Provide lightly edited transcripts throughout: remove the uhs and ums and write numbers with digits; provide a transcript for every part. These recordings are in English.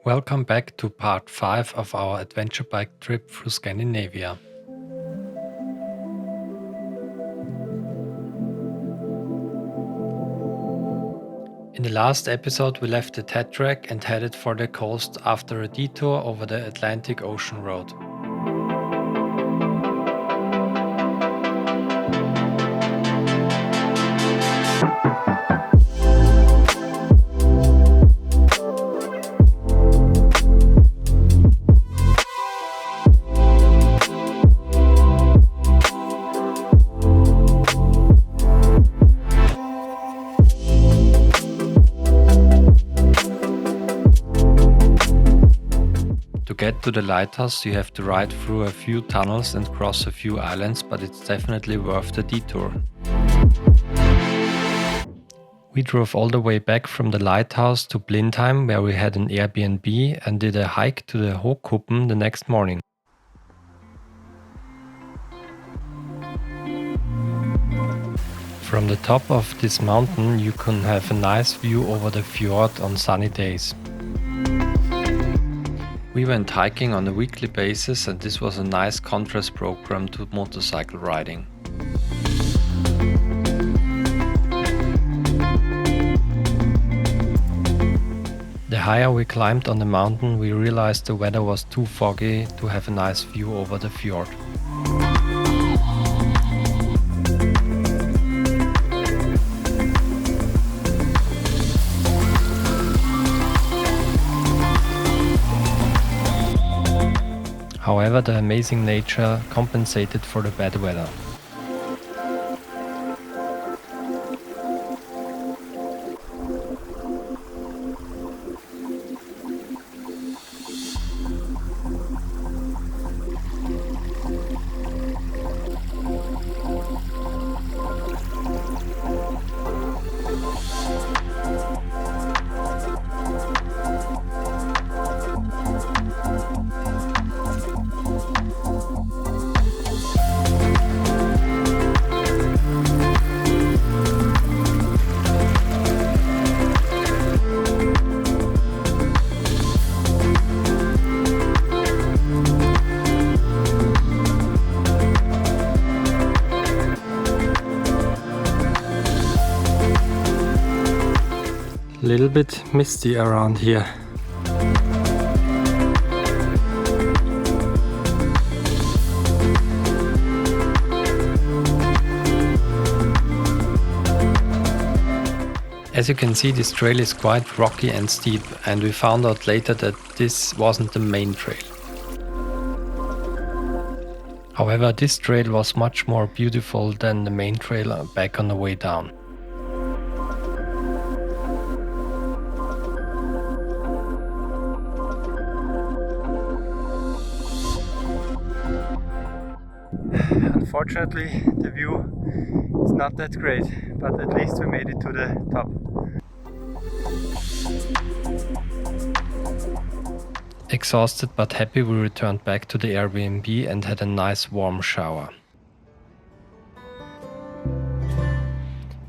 Welcome back to part 5 of our adventure bike trip through Scandinavia. In the last episode we left the Tetrag and headed for the coast after a detour over the Atlantic Ocean Road. To get to the lighthouse you have to ride through a few tunnels and cross a few islands, but it's definitely worth the detour. We drove all the way back from the lighthouse to Blindheim, where we had an Airbnb, and did a hike to the Hochkuppen the next morning. From the top of this mountain you can have a nice view over the fjord on sunny days. We went hiking on a weekly basis, and this was a nice contrast program to motorcycle riding. The higher we climbed on the mountain, we realized the weather was too foggy to have a nice view over the fjord. However, the amazing nature compensated for the bad weather. Little bit misty around here. As you can see, this trail is quite rocky and steep, and we found out later that this wasn't the main trail. However, this trail was much more beautiful than the main trail back on the way down. Unfortunately, the view is not that great, but at least we made it to the top. Exhausted but happy, we returned back to the Airbnb and had a nice warm shower.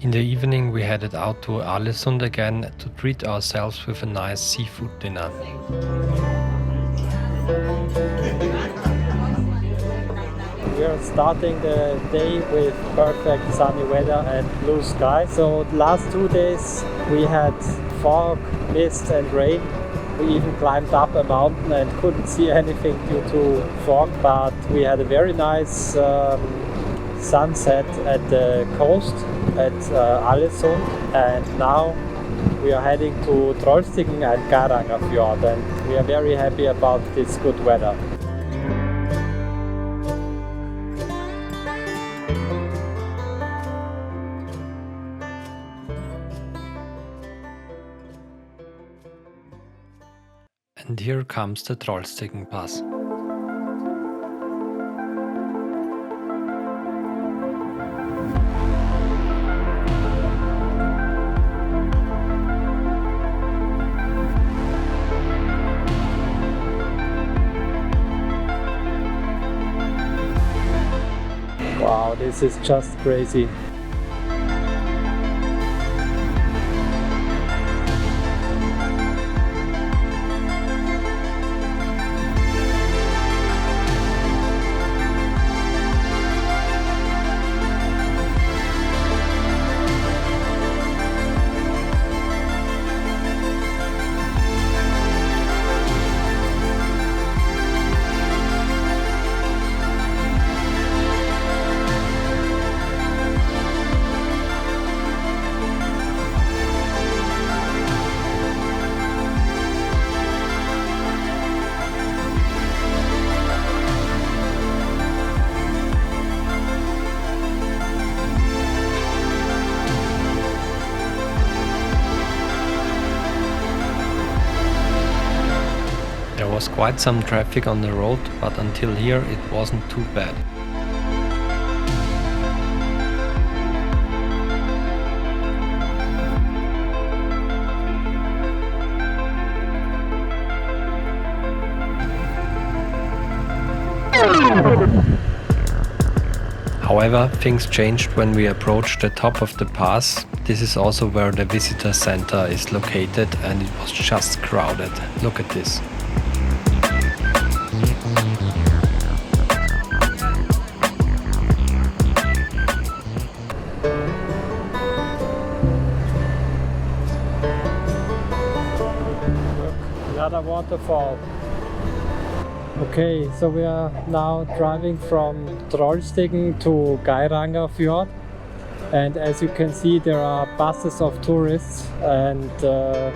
In the evening we headed out to Alesund again to treat ourselves with a nice seafood dinner. We are starting the day with perfect sunny weather and blue sky. So the last 2 days we had fog, mist and rain. We even climbed up a mountain and couldn't see anything due to fog, but we had a very nice sunset at the coast at Alesund, and now we are heading to Trollstigen and Geiranger Fjord, and we are very happy about this good weather. And here comes the Trollstigen Pass. Wow, this is just crazy. was quite some traffic on the road, but until here it wasn't too bad. However, things changed when we approached the top of the pass. This is also where the visitor center is located, and it was just crowded. Look at this. Another waterfall. Okay, so we are now driving from Trollstigen to Geiranger Fjord, and as you can see there are buses of tourists, and the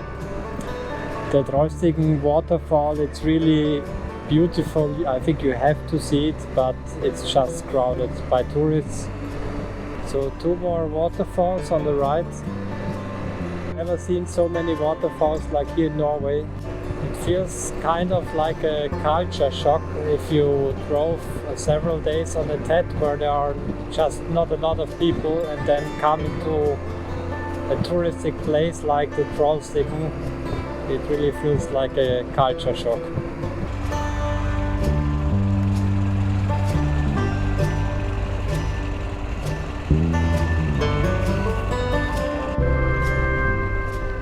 Trollstigen waterfall, it's really beautiful. I think you have to see it, but it's just crowded by tourists. So two more waterfalls on the right. Never seen so many waterfalls like here in Norway. It feels kind of like a culture shock if you drove several days on a TED where there are just not a lot of people, and then come into a touristic place like the Trollstigen. It really feels like a culture shock.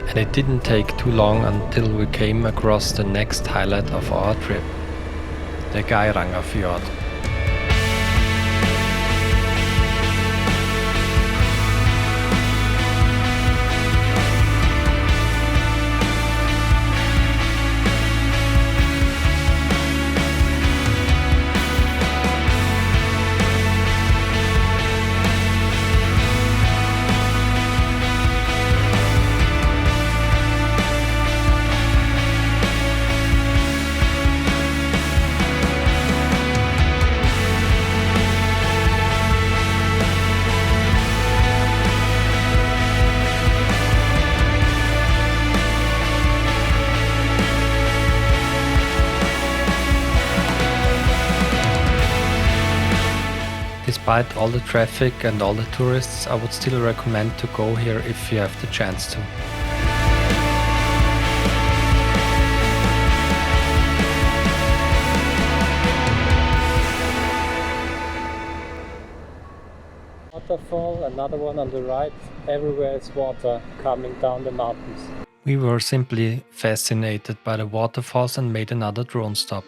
And it didn't take too long until we came across the next highlight of our trip, the Geiranger Fjord. Despite all the traffic and all the tourists, I would still recommend to go here if you have the chance to. Waterfall, another one on the right. Everywhere is water coming down the mountains. We were simply fascinated by the waterfalls and made another drone stop.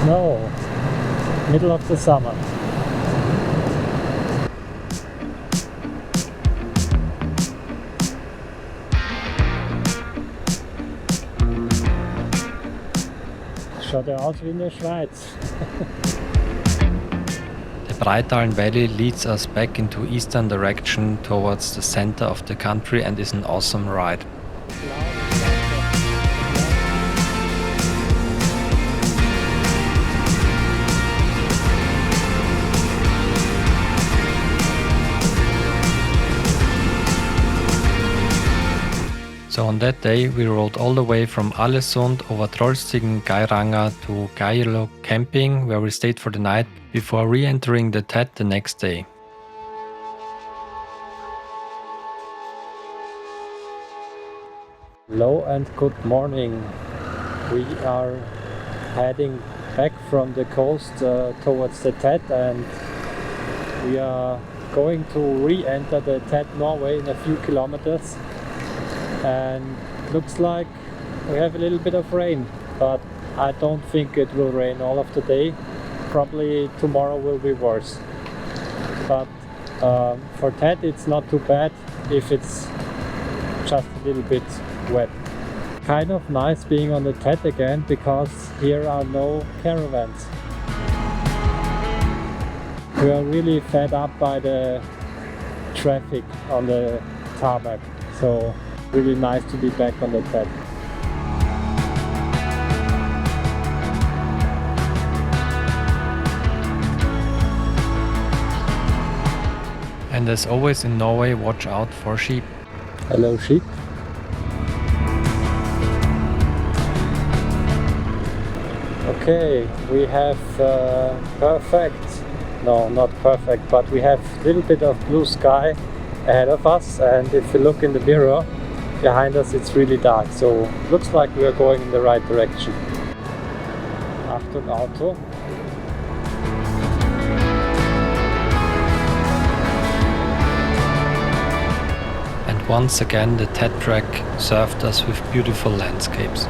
Snow, middle of the summer. Schaut ja aus wie in der Schweiz. The Breitalen Valley leads us back into eastern direction towards the center of the country and is an awesome ride. So on that day we rode all the way from Alesund over Trollstigen, Geiranger to Geilo camping, where we stayed for the night before re-entering the TED the next day. Hello and good morning. We are heading back from the coast towards the TED, and we are going to re-enter the TED Norway in a few kilometers. And looks like we have a little bit of rain, but I don't think it will rain all of the day. probably tomorrow will be worse. But for that it's not too bad if it's just a little bit wet. Kind of nice being on the Tet again, because here are no caravans. We are really fed up by the traffic on the tarmac, so really nice to be back on the Tet. And as always in Norway, watch out for sheep. Hello sheep. Okay, we have not perfect, but we have a little bit of blue sky ahead of us, and if you look in the mirror behind us it's really dark, so looks like we are going in the right direction. Achtung Auto. And once again the Tet track served us with beautiful landscapes.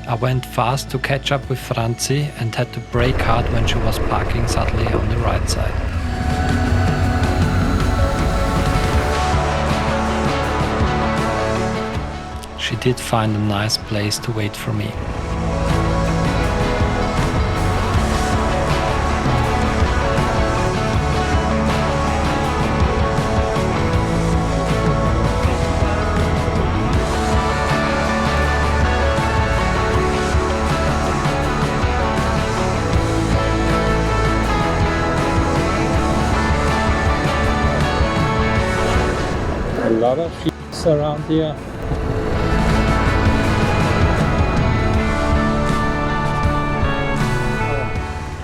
I went fast to catch up with Franzi and had to brake hard when she was parking suddenly on the right side. She did find a nice place to wait for me. A lot of sheep around here.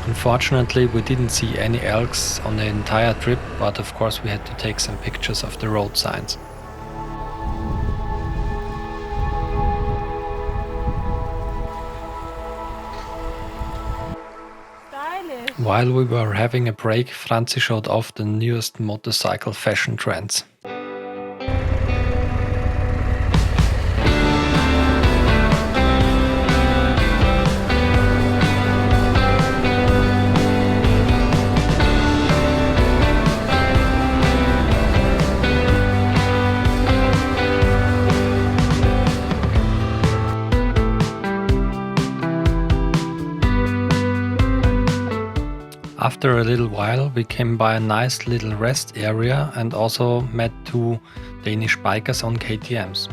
Unfortunately, we didn't see any elks on the entire trip, but of course we had to take some pictures of the road signs. While we were having a break, Franzi showed off the newest motorcycle fashion trends. After a little while we came by a nice little rest area and also met two Danish bikers on KTMs.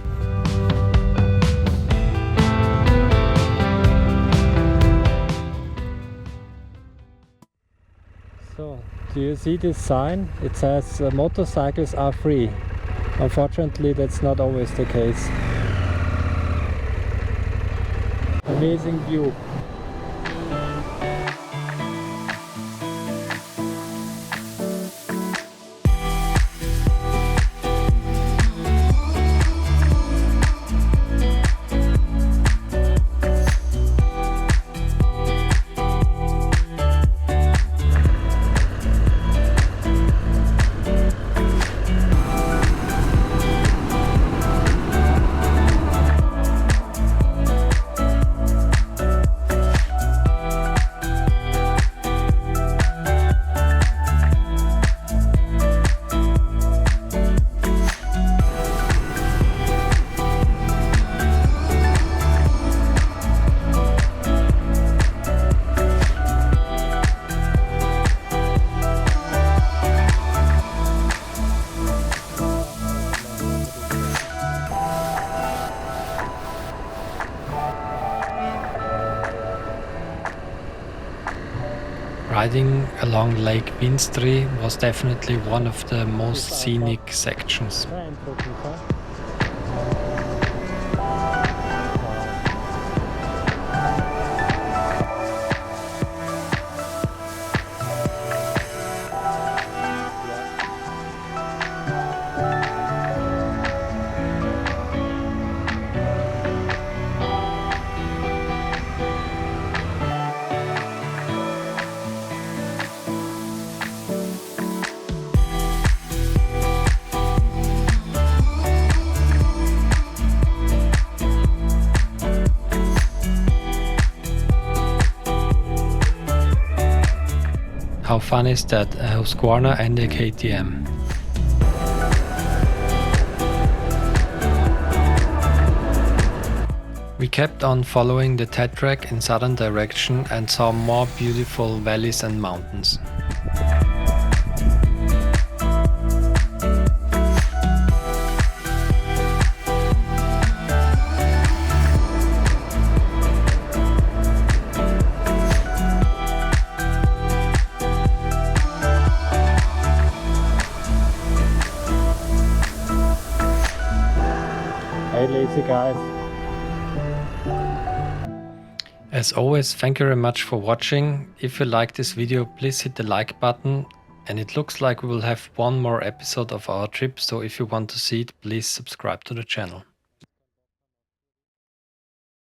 So, do you see this sign? It says motorcycles are free. Unfortunately, that's not always the case. Amazing view. Riding along Lake Winstri was definitely one of the most scenic sections. How fun is that, a Husqvarna and a KTM? We kept on following the Tetrag in southern direction and saw more beautiful valleys and mountains. Hey lazy guys. As always, thank you very much for watching. If you like this video, please hit the like button. And it looks like we will have one more episode of our trip, so if you want to see it, please subscribe to the channel.